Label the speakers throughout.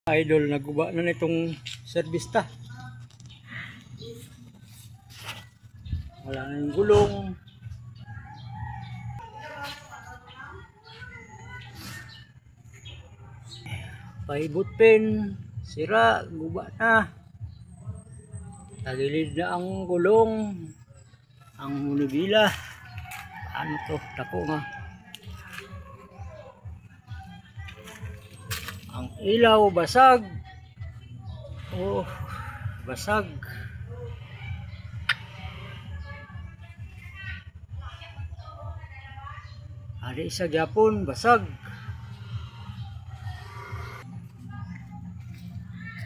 Speaker 1: Idol, naguba na nitong serbista. Wala na yung gulong. Paibot pin, sira, guba na. Tagilid na ang gulong. Ang munibila. Paano to? Dako nga. Ang ilaw basag. Oh, basag. Ari sa gyapon basag.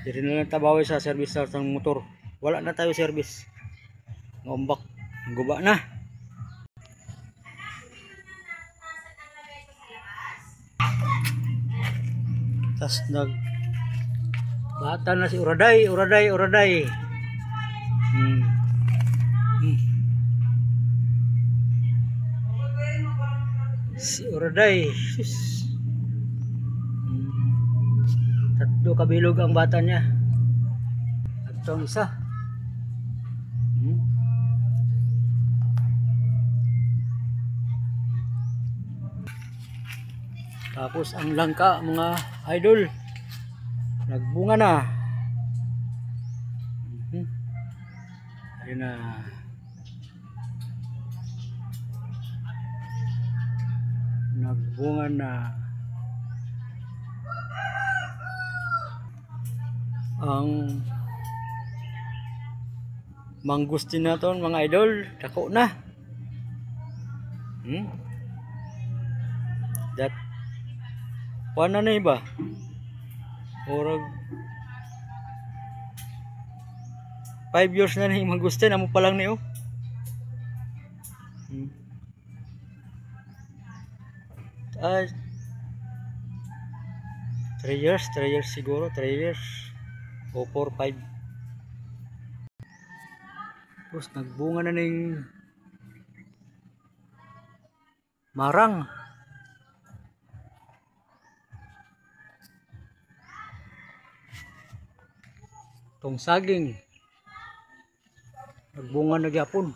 Speaker 1: Diri na lang tabawi sa service ng motor. Wala na tayo service. Ngombak, guba na. Tas bata na si Uraday. Si Uraday. Tatlo kabilog ang bata niya. At itong isa. Tapos ang langka mga idol, nagbunga na. Ayun na. Nagbunga na. Ang mangustin na to mga idol, dako na. That wala na iba. Orag 5 years na ni mangustin, amo pa lang niyo. 3 years siguro, 3 years o 4, 5. Tapos nagbunga na ng marang. Tong saging nagbunga na gyapon.